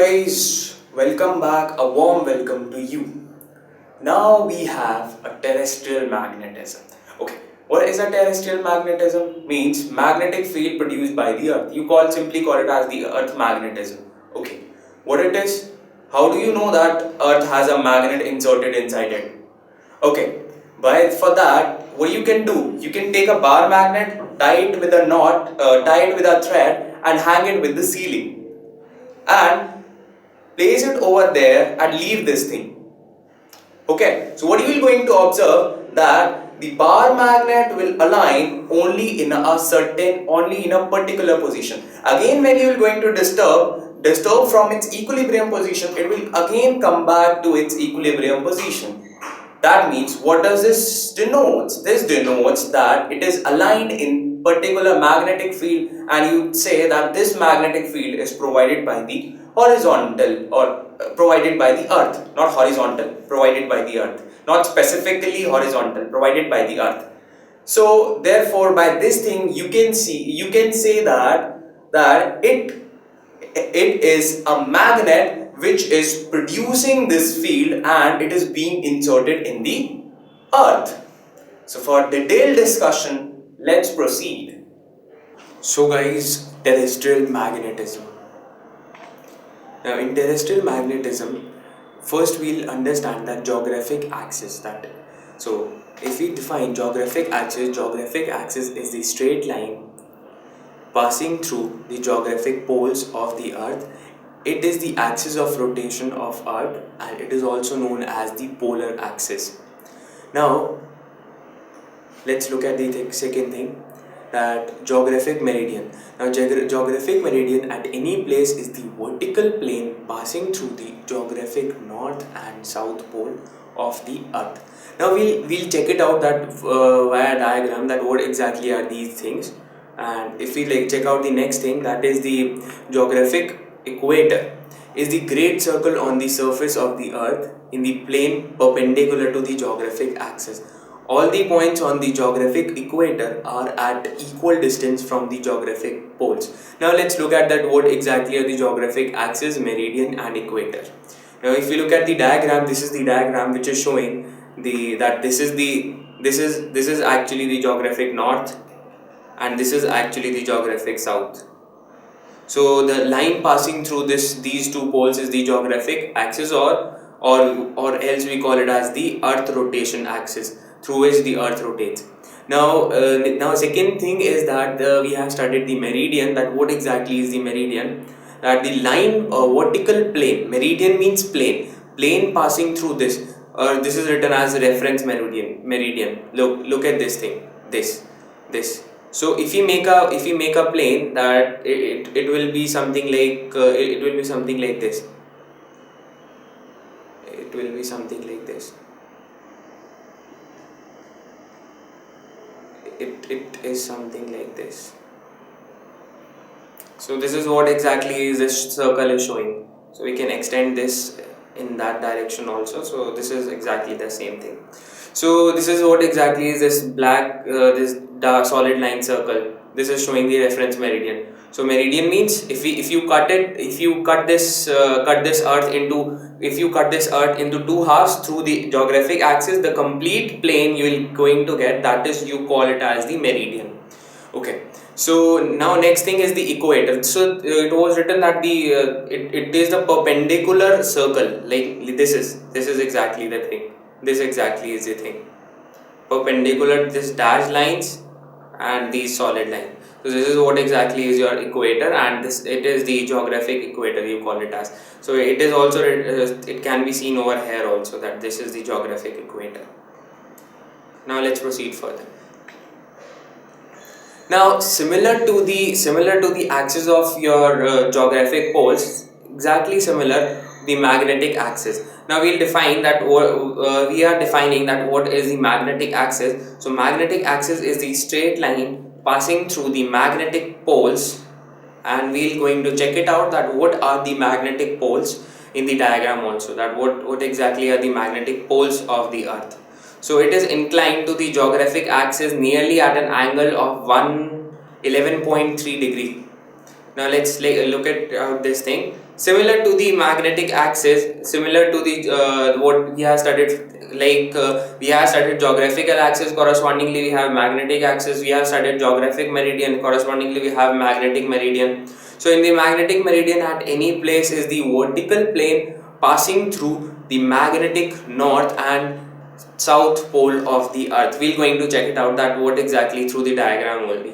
guys, welcome back, a warm welcome to you. Now we have a terrestrial magnetism. Okay, what is a terrestrial magnetism? Means magnetic field produced by the earth. You simply call it as the earth magnetism. Okay, what it is? How do you know that earth has a magnet inserted inside it? Okay, for that, what you can do? You can take a bar magnet, tie it with a knot, tie it with a thread, and hang it with the ceiling. And place it over there and leave this thing. Okay, so what you will going to observe that the bar magnet will align only in a particular position. Again, when you are going to disturb from its equilibrium position, it will again come back to its equilibrium position. That means, what does this denotes? This denotes that it is aligned in particular magnetic field, and you say that this magnetic field is provided by the horizontal, or provided by the earth, not horizontal, provided by the earth, not specifically horizontal, provided by the earth. So therefore, by this thing you can say that it is a magnet which is producing this field and it is being inserted in the earth. So for detailed discussion, let's proceed. So guys, terrestrial magnetism. Now in terrestrial magnetism, first we'll understand that geographic axis. So if we define geographic axis is the straight line passing through the geographic poles of the earth. It is the axis of rotation of earth, and it is also known as the polar axis. Now let's look at the second thing, that geographic meridian. Now geographic meridian at any place is the vertical plane passing through the geographic north and south pole of the earth. Now we'll check it out that via diagram, that what exactly are these things. And if we check out the next thing, that is the geographic equator is the great circle on the surface of the earth in the plane perpendicular to the geographic axis. All the points on the geographic equator are at equal distance from the geographic poles. Now let's look at that, what exactly are the geographic axis, meridian and equator. Now if you look at the diagram, this is the diagram which is showing this is actually the geographic north, and this is actually the geographic south. So the line passing through these two poles is the geographic axis, or else we call it as the earth rotation axis, through which the earth rotates. Now second thing is that we have studied the meridian. That what exactly is the meridian? That the line vertical plane, meridian means plane passing through this. This is written as reference meridian. Look at this thing, this. So if you make a plane, that it will be something like it will be something like this. It will be something like this. It is something like this. So this is what exactly this circle is showing. So we can extend this in that direction also. So this is exactly the same thing. So this is what exactly is this black, this dark solid line circle. This is showing the reference meridian. So meridian means if you cut this earth into two halves through the geographic axis, the complete plane you will going to get, that is, you call it as the meridian. Okay. So now next thing is the equator. So it was written that it is the perpendicular circle. Like this is exactly the thing. This exactly is the thing. Perpendicular, this dashed lines and these solid lines. So this is what exactly is your equator, and it is the geographic equator, you call it as. So it is also it can be seen over here also, that this is the geographic equator. Now let's proceed further. Now similar to the axis of your geographic poles, exactly similar, the magnetic axis. Now we'll define that we are defining that what is the magnetic axis. So magnetic axis is the straight line passing through the magnetic poles, and we're going to check it out that what are the magnetic poles in the diagram also, that what exactly are the magnetic poles of the earth. So it is inclined to the geographic axis nearly at an angle of 11.3 degree. Now let's look at this thing. Similar to the magnetic axis, similar to the what we have studied, we have studied geographical axis, correspondingly we have magnetic axis. We have studied geographic meridian, correspondingly we have magnetic meridian. So in the magnetic meridian, at any place is the vertical plane passing through the magnetic north and south pole of the earth. We're going to check it out that what exactly through the diagram only.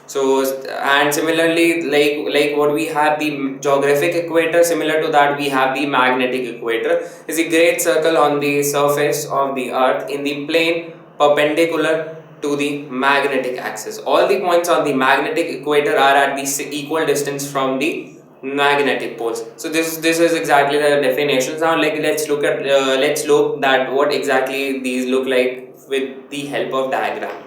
So, and similarly, like what we have the geographic equator, similar to that we have the magnetic equator, is a great circle on the surface of the earth in the plane perpendicular to the magnetic axis. All the points on the magnetic equator are at the equal distance from the magnetic poles. So this is exactly the definitions. Now let's look that what exactly these look like with the help of diagram.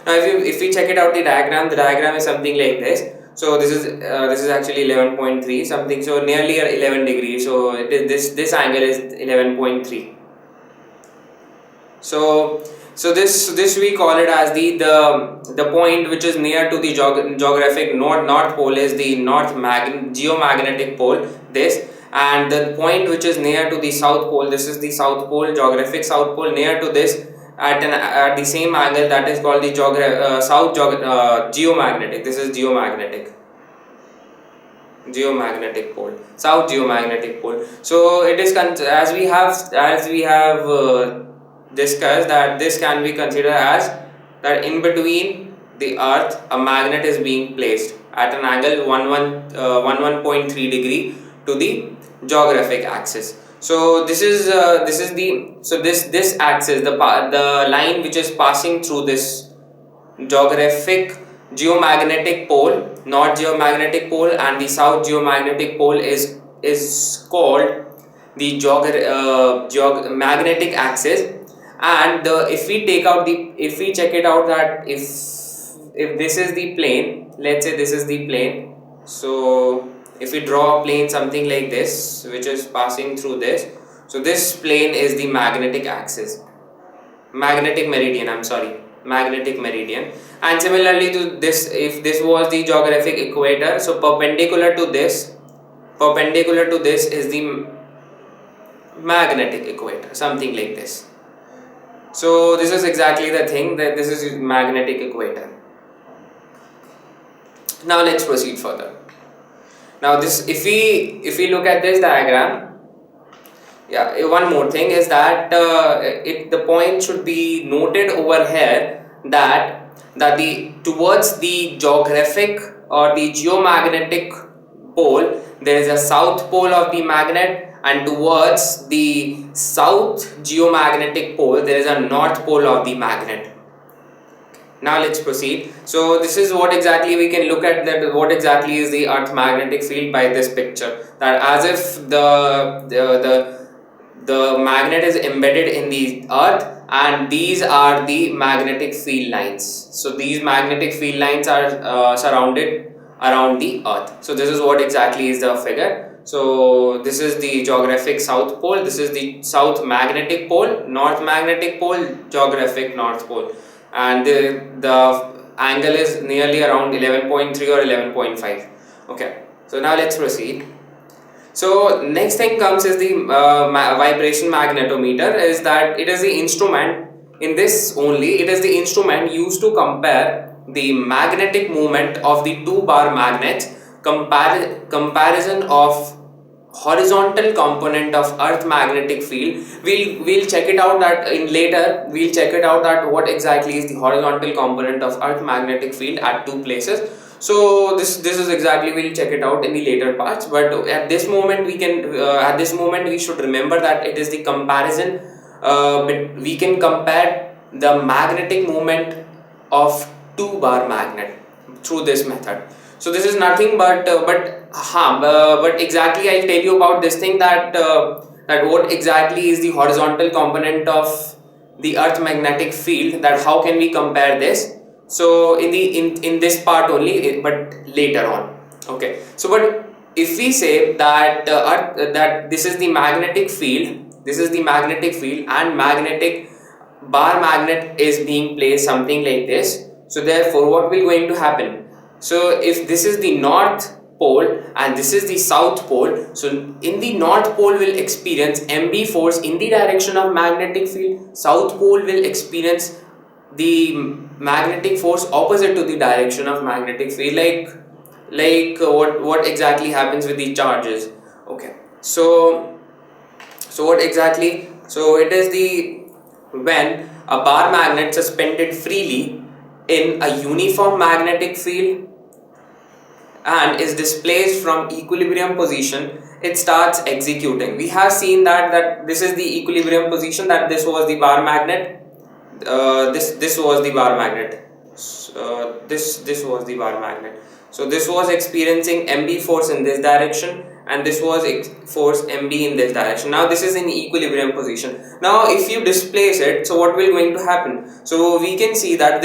Now if we check it out, the diagram is something like this. So this is actually 11.3 something, so nearly 11 degrees. So it is this angle is 11.3. So this we call it as the point which is near to the geographic north pole is the geomagnetic pole, this, and the point which is near to the south pole, this is the south pole, geographic south pole. Near to this at the same angle, that is called the geomagnetic. This is geomagnetic pole, south geomagnetic pole. So it is as we have discussed that this can be considered as that in between the earth a magnet is being placed at an angle 11.3 degree to the geographic axis. So this axis, the line which is passing through this geographic geomagnetic pole, north geomagnetic pole and the south geomagnetic pole is called the magnetic axis. And if we check it out, that if this is the plane, let's say this is the plane. So if we draw a plane something like this which is passing through this, so this plane is the magnetic axis, magnetic meridian, and similarly to this, if this was the geographic equator, so perpendicular to this is the magnetic equator, something like this. So this is exactly the thing, that this is magnetic equator. Now let's proceed further. Now this, if we look at this diagram, yeah, one more thing is that the point should be noted over here that towards the geographic or the geomagnetic pole there is a south pole of the magnet, and towards the south geomagnetic pole there is a north pole of the magnet. Now let's proceed. So this is what exactly we can look at, that what exactly is the earth magnetic field by this picture, that as if the magnet is embedded in the earth and these are the magnetic field lines. So these magnetic field lines are surrounded around the earth. So this is what exactly is the figure. So this is the geographic south pole, this is the south magnetic pole, north magnetic pole, geographic north pole, and the angle is nearly around 11.3 or 11.5. okay, so now let's proceed. So next thing comes is the vibration magnetometer. Is that it is the instrument, in this only it is the instrument used to compare the magnetic moment of the two bar magnets, comparison of horizontal component of earth magnetic field. We'll check it out that in later, we'll check it out that what exactly is the horizontal component of earth magnetic field at two places. So this is exactly, we'll check it out in the later parts, but at this moment we should remember that it is the comparison, but we can compare the magnetic moment of two bar magnet through this method. So this is nothing but exactly I'll tell you about this thing, that what exactly is the horizontal component of the earth magnetic field, that how can we compare this. So in this part only, but later on. Okay, so but if we say that that this is the magnetic field, and magnetic bar magnet is being placed something like this. So therefore what will going to happen, so if this is the north pole and this is the south pole. So in the north pole will experience MB force in the direction of magnetic field, south pole will experience the magnetic force opposite to the direction of magnetic field, what exactly happens with the charges. Okay, so what exactly, so it is the when a bar magnet suspended freely in a uniform magnetic field and is displaced from equilibrium position, it starts executing. We have seen that this is the equilibrium position, that this was the bar magnet, this was the bar magnet, this was the bar magnet. So this was experiencing MB force in this direction and this was force MB in this direction. Now this is in equilibrium position. Now if you displace it, so what will going to happen? So we can see that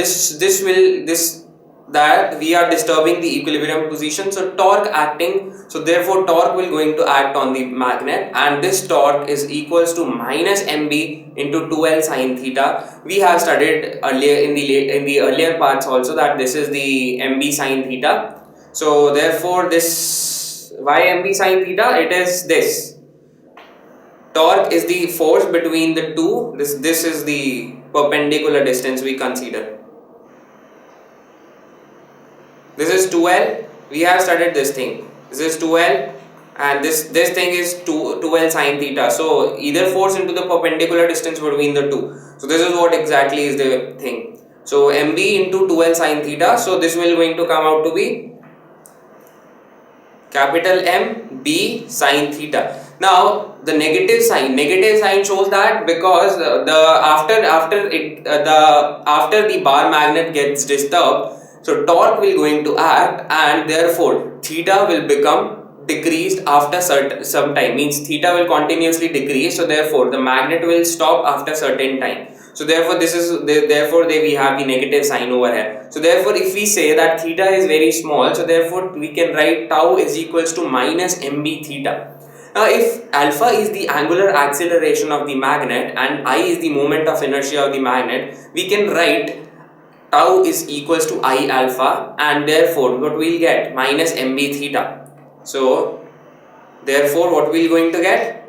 that we are disturbing the equilibrium position, so torque acting, so therefore torque will going to act on the magnet and this torque is equals to minus MB into 2L sine theta. We have studied earlier in the earlier parts also that this is the MB sine theta. So therefore this, why MB sine theta? It is this torque is the force between the two, this is the perpendicular distance we consider. This is 2L, we have studied this thing, this is 2L and this thing is 2L sine theta. So either force into the perpendicular distance between the two. So this is what exactly is the thing. So MB into 2L sine theta, so this will going to come out to be capital M B sine theta. Now the negative sign shows that because after the bar magnet gets disturbed, so torque will going to act and therefore theta will become decreased after some time, means theta will continuously decrease, so therefore the magnet will stop after certain time. So therefore we have the negative sign over here. So therefore if we say that theta is very small, so therefore we can write tau is equals to minus MB theta. Now if alpha is the angular acceleration of the magnet and I is the moment of inertia of the magnet, we can write tau is equals to I alpha and therefore what we'll get minus MB theta. So therefore what we'll going to get,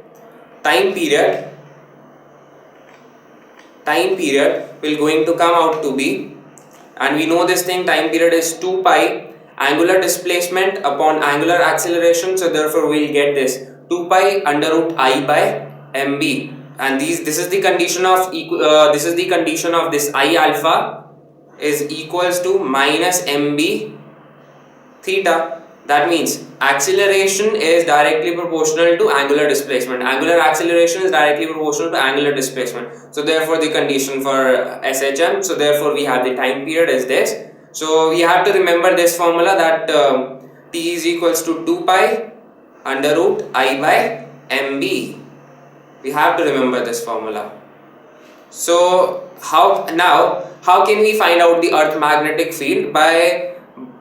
time period will going to come out to be, and we know this thing, time period is 2 pi angular displacement upon angular acceleration, so therefore we'll get this 2 pi under root I by MB, and this is the condition of this I alpha is equals to minus MB theta. That means acceleration is directly proportional to angular displacement. Angular acceleration is directly proportional to angular displacement. So therefore the condition for SHM, so therefore we have the time period is this. So we have to remember this formula that T is equals to 2 pi under root I by MB. We have to remember this formula. So how can we find out the earth magnetic field? By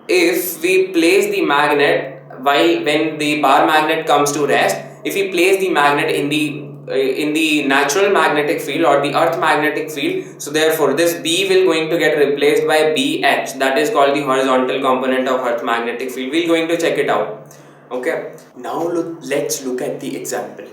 if we place the magnet when the bar magnet comes to rest, if we place the magnet in the natural magnetic field or the earth magnetic field, so therefore this B will going to get replaced by BH, that is called the horizontal component of earth magnetic field. We're going to check it out. Okay, now let's look at the example.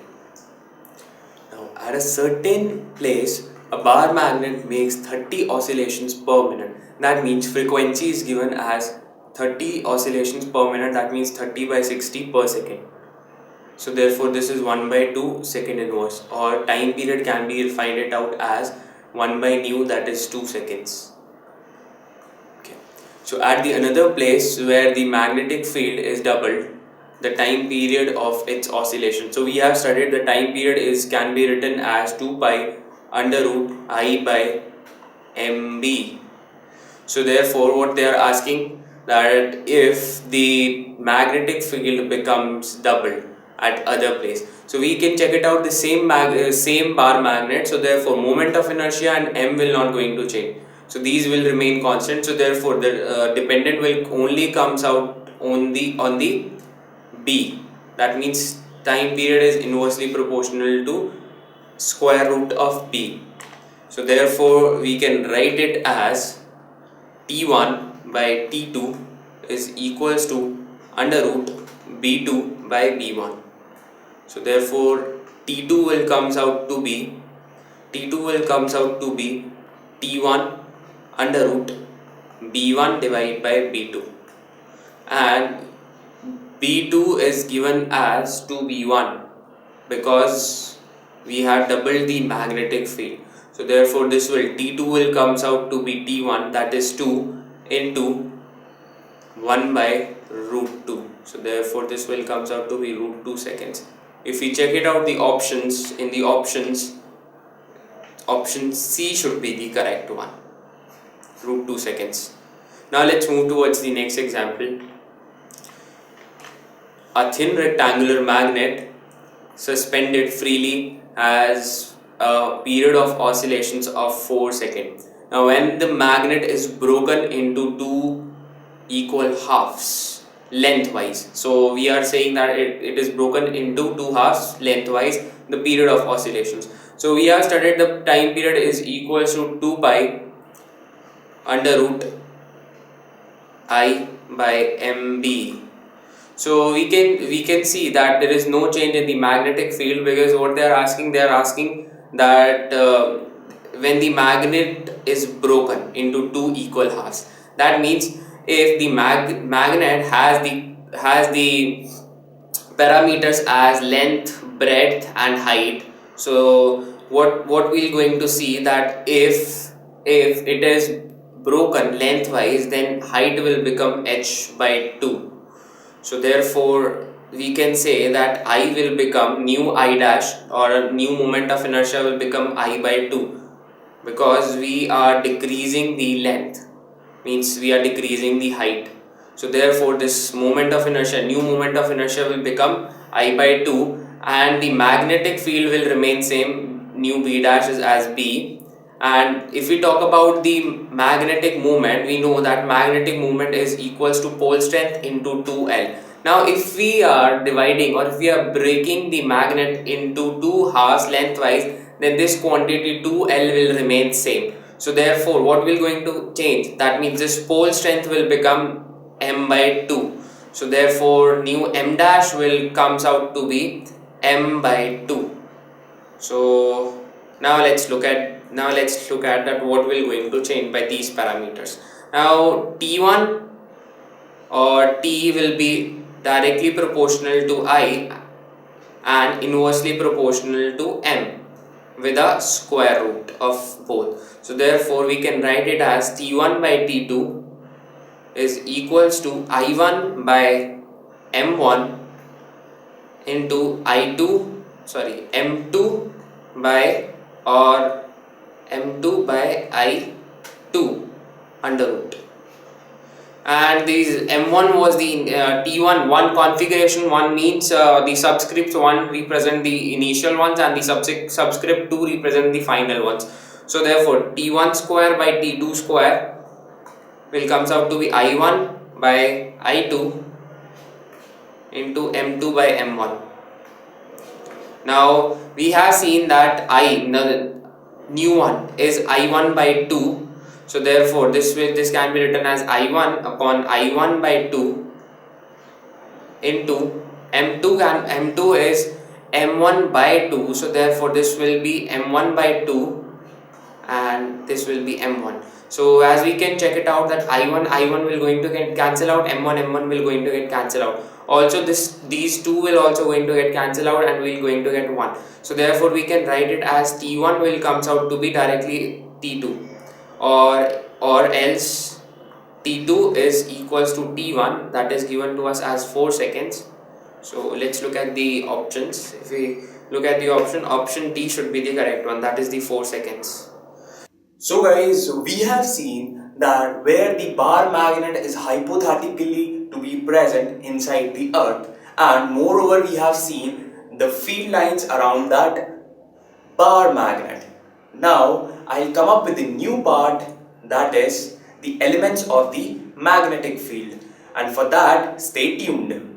Now at a certain place a bar magnet makes 30 oscillations per minute. That means frequency is given as 30 oscillations per minute, that means 30 by 60 per second. So therefore this is 1 by 2 second inverse, or time period can be find it out as 1 by nu, that is 2 seconds. Okay. So at the another place where the magnetic field is doubled, the time period of its oscillation. So we have studied the time period can be written as 2 pi under root I by MB. So therefore what they are asking, that if the magnetic field becomes doubled at other place, so we can check it out, the same bar magnet, so therefore moment of inertia and M will not going to change, so these will remain constant. So therefore the dependent will only comes out on the B, that means time period is inversely proportional to square root of B. So therefore we can write it as T1 by T2 is equals to under root B2 by B1. So therefore T2 will comes out to be T1 under root B1 divided by B2, and B2 is given as 2B1 because we have doubled the magnetic field. So therefore this will T2 will comes out to be T1, that is 2 into 1 by root 2. So therefore this will comes out to be root 2 seconds. If we check it out, the options, in the options, option C should be the correct one, root 2 seconds. Now let's move towards the next example. A thin rectangular magnet suspended freely has a period of oscillations of 4 seconds. Now when the magnet is broken into two equal halves lengthwise, so we are saying that it is broken into two halves lengthwise, the period of oscillations. So we have studied the time period is equals to 2 pi under root I by mb. So we can see that there is no change in the magnetic field, because what they are asking that when the magnet is broken into two equal halves, that means if the magnet has the parameters as length, breadth and height, so what we're going to see that if it is broken lengthwise, then height will become h by 2. So therefore we can say that I will become nu I dash, or a new moment of inertia will become I by 2, because we are decreasing the length, means we are decreasing the height. So therefore this moment of inertia, new moment of inertia will become I by 2, and the magnetic field will remain same, nu B dash is as B. And if we talk about the magnetic moment, we know that magnetic moment is equals to pole strength into 2L. Now if we are dividing, or if we are breaking the magnet into two halves lengthwise, then this quantity 2L will remain same. So therefore what will going to change, that means this pole strength will become m by 2. So therefore nu m dash will comes out to be m by 2. So now let's look at that what will going to change by these parameters. Now T1 or T will be directly proportional to I and inversely proportional to m with a square root of both. So therefore we can write it as T1 by T2 is equals to I1 by M1 into M2 by, or M2 by I2 under root. And these M1 was the T1 1 configuration 1, means the subscript 1 represent the initial ones and the subscript 2 represent the final ones. So therefore T1 square by T2 square will comes out to be I1 by I2 into M2 by M1. Now we have seen that new one is I1 by 2. So therefore this can be written as I1 upon I1 by 2 into M2, and M2 is M1 by 2. So therefore this will be M1 by 2 and this will be M1. So as we can check it out that I1 will going to get cancel out, M1 will going to get cancel out. Also these two will also going to get cancel out and we will going to get 1. So therefore we can write it as T1 will comes out to be directly T2, or else T2 is equals to T1, that is given to us as 4 seconds. So let's look at the options. If we look at the option T should be the correct one, that is the 4 seconds. So guys, we have seen that where the bar magnet is hypothetically to be present inside the earth, and moreover we have seen the field lines around that bar magnet. Now I'll come up with a new part, that is the elements of the magnetic field, and for that stay tuned.